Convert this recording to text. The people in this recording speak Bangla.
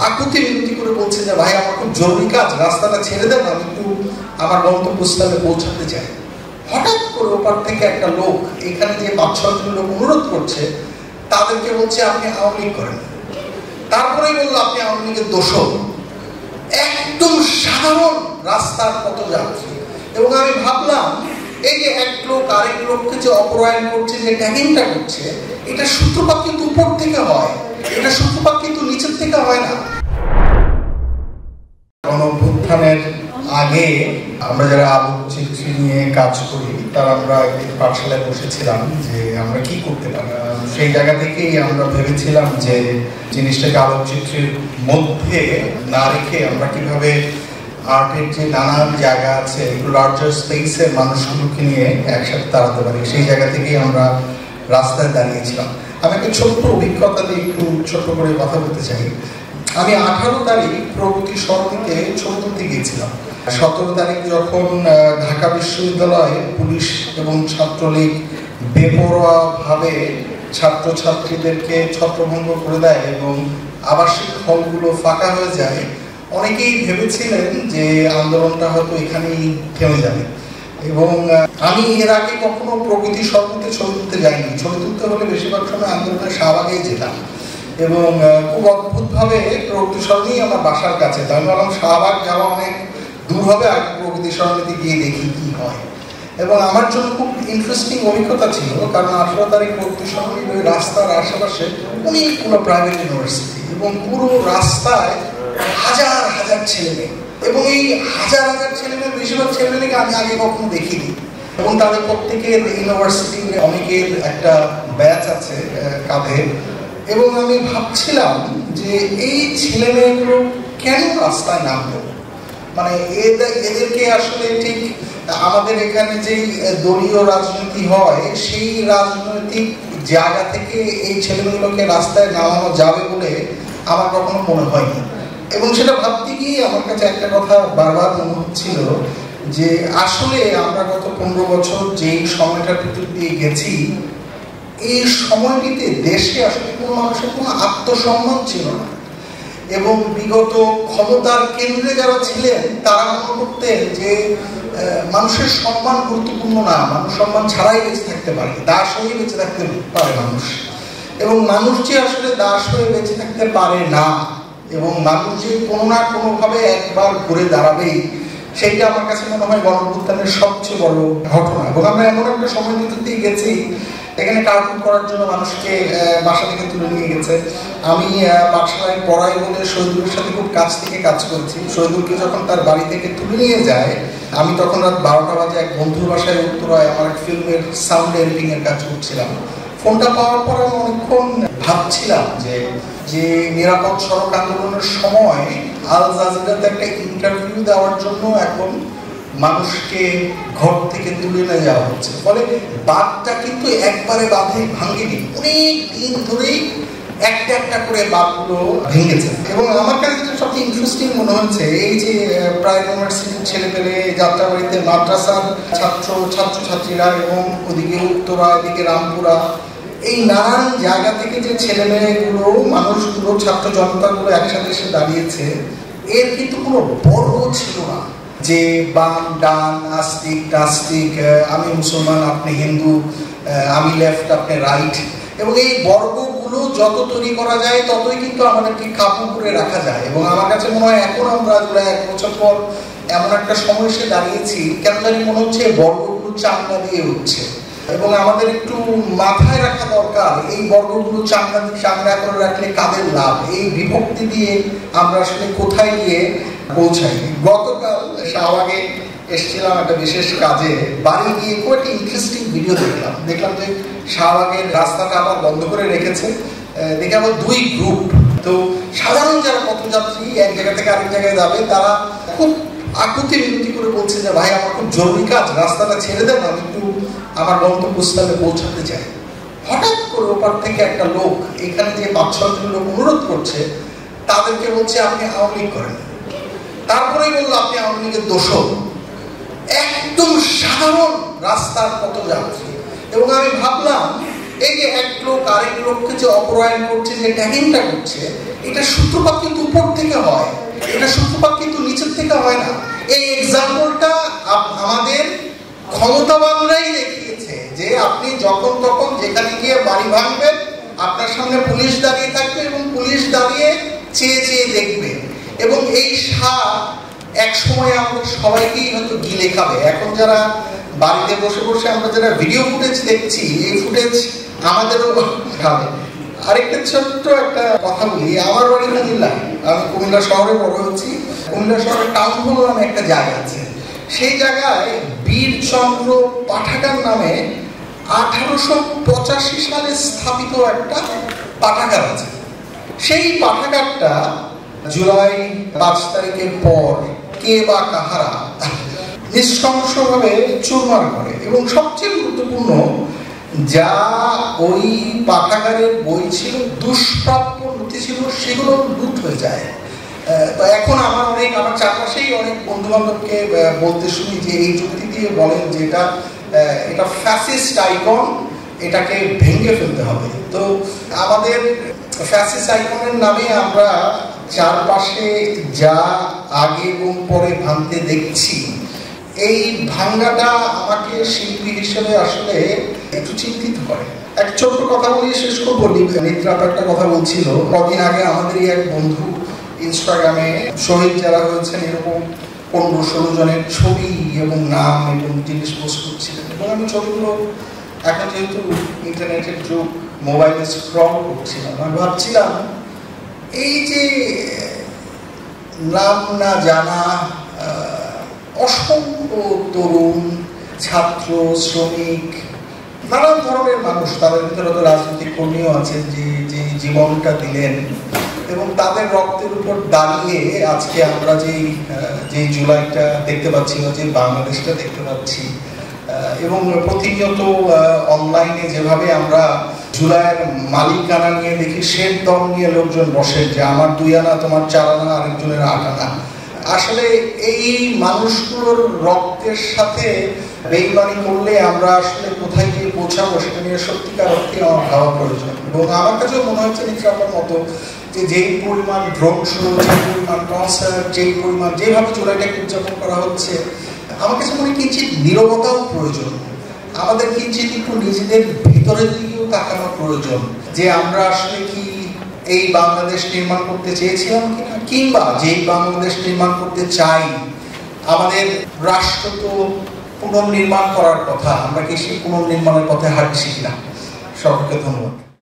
আকুতি বিনতি করে বলছে যে ভাই আমার খুব জরুরি কাজ, রাস্তাটা ছেড়ে দেন, আমি একটু আমার গন্তব্যস্থলে পৌঁছাতে চাই। হঠাৎ করে ওপার থেকে একটা লোক, এখানে যে 5-6 জন লোক অনুরোধ করছে, তাদেরকে বলছে আপনি আওয়ামী লীগ করেন। তারপরেই বললো আপনি আওয়ামী লীগের দোষর। একদম সাধারণ রাস্তার পথযাত্রী। এবং আমি ভাবলাম এই যে এক লোক আরেক লোককে যে অপরায়ণ করছে, যে ট্যাগিংটা করছে, এটা সূত্রপাত কিন্তু উপর থেকে হয়, এটা সূত্রপাত কিন্তু নিচের থেকে হয় না। গণঅভ্যুত্থানের আগে আমরা যারা আলোকচিত্রী নিয়ে কাজ করি তারা আমরা একটি পাঠশালায় বসেছিলাম যে আমরা কি করতে পারি। সেই জায়গা থেকেই আমরা ভেবেছিলাম যে জিনিসটাকে আলোকচিত্রের মধ্যে না রেখে আমরা কিভাবে আর্টের যে নানান জায়গা আছে একটু লার্জার স্পেসের মানুষগুলোকে নিয়ে একসাথে দাঁড়াতে পারি। সেই জায়গা থেকেই আমরা রাস্তায় দাঁড়িয়েছিলাম। আমি একটা ছোট্ট অভিজ্ঞতা দিয়ে একটু ছোট্ট করে কথা বলতে চাই। আমি 18 তারিখ প্রগতি সমিতিতে ছবি তুলতে গিয়েছিলাম। 17 তারিখ যখন ঢাকা বিশ্ববিদ্যালয়ে পুলিশ এবং ছাত্রলীগ বেপরোয়াভাবে ছাত্রছাত্রীদেরকে ছত্রভঙ্গ করে দেয় এবং আবাসিক হলগুলো ফাঁকা হয়ে যায়, অনেকেই ভেবেছিলেন যে আন্দোলনটা হয়তো এখানেই থেমে যাবে। এবং আমি এর আগে কখনো প্রগতি সমিতিতে ছবি তুলতে যাইনি। ছবি তুলতে হলে বেশিরভাগ সময় আন্দোলনের শাহবাগেই যেতাম এবং খুব অদ্ভুতভাবে প্রগতি সমিতি আমার বাসার কাছে। তাই আমি বললাম শাহবাগ যাওয়া অনেক দূর হবে, আগে প্রগতি সমিতি গিয়ে দেখি কি হয়। এবং আমার জন্য খুব ইন্টারেস্টিং অভিজ্ঞতা ছিল, কারণ 18 তারিখ প্রগতি সমিতির ওই রাস্তার আশেপাশে অনেকগুলো প্রাইভেট ইউনিভার্সিটি এবং পুরো রাস্তায় হাজার হাজার ছেলেমেয়ে, এবং এই হাজার হাজার ছেলেমেয়ের বেশিরভাগ ছেলেমেয়েকে আমি আগে কখনো দেখিনি। এবং তাদের প্রত্যেকের ইউনিভার্সিটির অনেকের একটা ব্যাচ আছে কাঁধে। এবং আমি ভাবছিলাম যে এই ছেলেমেয়েগুলো কেন রাস্তায় নামলো, মানে এদেরকে আসলে ঠিক আমাদের এখানে যেই দলীয় রাজনীতি হয় সেই রাজনৈতিক জায়গা থেকে এই ছেলেমেয়েগুলোকে রাস্তায় নামানো যাবে বলে আমার কখনো মনে হয়নি। এবং সেটা ভাবতে গিয়ে আমার কাছে একটা কথা বারবার মনে হচ্ছিল যে আসলে আমরা গত 15 বছর যেই সময়টার ভিতর দিয়ে গেছি, এই সময়টিতে দেশে আসলে কোনো মানুষের কোনো আত্মসম্মান ছিল না। এবং বিগত ক্ষমতার কেন্দ্রে যারা ছিলেন তারা মনে করতেন যে মানুষের সম্মান গুরুত্বপূর্ণ না, মানুষ সম্মান ছাড়াই বেঁচে থাকতে পারে, দাস হয়ে বেঁচে থাকতে পারে মানুষ। এবং মানুষ যে আসলে দাস হয়ে বেঁচে থাকতে পারে না, এবং মানুষ যে কোনো না কোনোভাবে একবার ঘুরে দাঁড়াবেই, সেইটা আমার কাছে মনে হয় গণঅভ্যুত্থানের সবচেয়ে বড় ঘটনা। এবং আমরা এমন একটা সময় দিয়ে গেছি, এখানে কার্টুন করার জন্য মানুষকে বাসা থেকে তুলে নিয়ে গেছে। আমি পাঠশালায় পড়াই বলে শহীদুলের সাথে খুব কাছ থেকে কাজ করেছি। শহীদুলকে যখন তার বাড়ি থেকে তুলে নিয়ে যায়, আমি তখন রাত 12টা বাজে এক বন্ধুর বাসায় উত্তরায় আমার ফিল্মের সাউন্ড এডিটিং এর কাজ করছিলাম। ফোনটা পাওয়ার পর আমি অনেকক্ষণ ভাবছিলাম যে নিরাপদ সড়ক আন্দোলনের সময় আল জাজিরাতে একটা ইন্টারভিউ দেওয়ার জন্য এখন মানুষকে ঘর থেকে তুলে নিয়ে যাওয়া হচ্ছে। ফলে বাঁধটা কিন্তু একবারে বাঁধে ভাঙেনি, অনেক দিন ধরেই একটা একটা করে বাঁধগুলো ভেঙেছে। এবং আমার কাছে যেটা সবচেয়ে ইন্টারেস্টিং মনে হচ্ছে, এই যে প্রায় ইউনিভার্সিটির ছেলেপেলে, যাত্রাবাড়িতে মাদ্রাসার ছাত্রছাত্রীরা এবং ওদিকে উত্তরা, এদিকে রামপুরা, এই নানান জায়গা থেকে যে ছেলেমেয়েগুলো, মানুষগুলো, ছাত্র জনতাগুলো একসাথে এসে দাঁড়িয়েছে, এর কিন্তু কোনো বর্গ ছিল না যে বাম ডান, আস্তিক নাস্তিক, আমি মুসলমান আপনি হিন্দু, আমি লেফট আপনি রাইট। এবং এই বর্গগুলো যত তৈরি করা যায় ততই কিন্তু আমাদেরকে কাবু করে রাখা যায়। এবং আমার কাছে মনে হয় এখন আমরা 1 বছর পর এমন একটা সময় এসে দাঁড়িয়েছি, কেন জানি মনে হচ্ছে বর্গগুলো চাঙ্গা দিয়ে উঠছে। এবং আমাদের একটু মাথায় রাখা দরকার, এই বর্গগুলো চাঙ্গা করে রাখলে কাদের লাভ, এই বিভক্তি দিয়ে আমরা আসলে কোথায় গিয়ে পৌঁছাই। গতকাল শাহবাগে এসেছিলাম একটা বিশেষ কাজে, বাড়ি গিয়ে খুব একটা ইন্টারেস্টিং ভিডিও দেখলাম যে শাহবাগের রাস্তাটা আবার বন্ধ করে রেখেছে। দেখে আবার 2 গ্রুপ, তো সাধারণ যারা পথযাত্রী এক জায়গা থেকে আরেক জায়গায় যাবে, তারা খুব আকুতি বিনতি করে বলছে যে ভাই আমার খুব জরুরি কাজ, রাস্তাটা ছেড়ে দেন, আমি একটু আমার গন্তব্যস্থলে পৌঁছাতে চাই। হঠাৎ করে ওপার থেকে একটা লোক, এখানে যে 5-6 জন লোক অনুরোধ করছে, তাদেরকে বলছে আপনি আওয়ামী লীগ করেন। তারপরেই বললো আপনি আওয়ামী লীগের দোষর। একদম সাধারণ রাস্তার পথযাত্রী। এবং আমি ভাবলাম এই যে এক লোক আরেক লোককে যে অপরায়ণ করছে, যে ট্যাগিংটা করছে, এটা সূত্রপাত কিন্তু উপর থেকে একটা সূত্রপাত কিন্তু নিচের থেকে হয় না। এই এক্সাম্পলটা আমাদের ক্ষমতাবানরাই দেখিয়েছে যে আপনি যখন তখন যেখানে গিয়ে বাড়ি ভাঙবেন, আপনার সামনে পুলিশ দাঁড়িয়ে থাকবে এবং পুলিশ দাঁড়িয়ে চেয়ে চেয়ে দেখবে, এবং এই সাপ এক সময় আমাদের সবাইকেই হয়তো গিলে খাবে। এখন যারা বাড়িতে বসে বসে আমরা যারা ভিডিও ফুটেজ দেখছি, এই ফুটেজ আমাদেরও খাবে। আরেকটা ছোট্ট একটা কথা বলি, আমার বাড়ি কুমিল্লা, আমি কুমিল্লা শহরে বড় হচ্ছি। কুমিল্লা শহরে টাউন হল নামে একটা জায়গা আছে, সেই জায়গায় বীরচন্দ্র পাঠাগার নামে 1885 সালে স্থাপিত একটা পাঠাগার আছে। সেই পাঠাগারটা জুলাই 5 তারিখের পর কে বা কাহারা নৃশংসভাবে চুরমার করে, এবং সবচেয়ে গুরুত্বপূর্ণ যা ওই পাঠাগারের বই ছিল, দুষ্প্রাপ্য নথি ছিল, সেগুলো লুট হয়ে যায়। এখন আমার চারপাশেই অনেক বন্ধু বান্ধবকে বলতে শুনি যে এই যুক্তি দিয়ে বলেন যে এটা ফ্যাসিস্ট আইকন, এটাকে ভেঙে ফেলতে হবে। তো আমাদের ফ্যাসিস্ট আইকনের নামে আমরা চারপাশে যা আগে এবং পরে ভাঙতে দেখছি, এই ভাঙ্গাটা আমাকে শিল্পী হিসেবে আসলে একটু চিন্তিত করে। এক ছোট্ট কথা বলি, শেষ করবো। নিদ্রাপ একটা কথা বলছিল, কদিন আগে আমাদেরই এক বন্ধু ইনস্টাগ্রামে শহীদ যারা হয়েছেন এরকম 15-16 জনের ছবি এবং নাম এবং জিনিস পোস্ট করছিলেন, এবং আমি ছবিগুলো এখন যেহেতু ইন্টারনেটের যুগ, মোবাইলে স্ক্রল করছিলাম, আমি ভাবছিলাম এই যে নাম না জানা অসংখ্য তরুণ, ছাত্র, শ্রমিক, নানান ধরনের মানুষ, তাদের ভিতরে তো রাজনৈতিক কর্মীও আছেন যে জীবনটা দিলেন, এবং তাদের রক্তের উপর দাঁড়িয়ে আজকে আমরা যে জুলাইটা দেখতে পাচ্ছি বা যে বাংলাদেশটা দেখতে পাচ্ছি, এবং প্রতিনিয়ত অনলাইনে যেভাবে আমরা জুলাইয়ের মালিকানা নিয়ে দেখি, শের দম নিয়ে লোকজন বসে যে আমার 2 আনা তোমার 4 আনা আরেকজনের 8 আনা। আসলে এই মানুষগুলোর রক্তের সাথে বেইমানি করলে আমরা আসলে কোথায় গিয়ে পৌঁছাবো, সেটা নিয়ে সত্যিকার অর্থে আমার ভাবা প্রয়োজন। এবং আমার কাছেও মনে হচ্ছে নিশ্চয় মতো যে যেই পরিমাণ ড্রোন শো, যে পরিমাণ কনসার্ট, যেই পরিমাণ যেভাবে জুলাইটাকে উদযাপন করা হচ্ছে, আমার কাছে মনে কিঞ্চিত নীরবতাও প্রয়োজন। আমাদের কিঞ্চিত একটু নিজেদের ভিতরের দিকেও তাকানো প্রয়োজন যে আমরা আসলে কি এই বাংলাদেশ নির্মাণ করতে চেয়েছিলাম কিনা, কিংবা যেই বাংলাদেশ নির্মাণ করতে চাই, আমাদের রাষ্ট্র তো পুনর্নির্মাণ করার কথা, আমরা কি সেই পুনর্নির্মাণের পথে হাঁটছি কিনা। সকলকে ধন্যবাদ।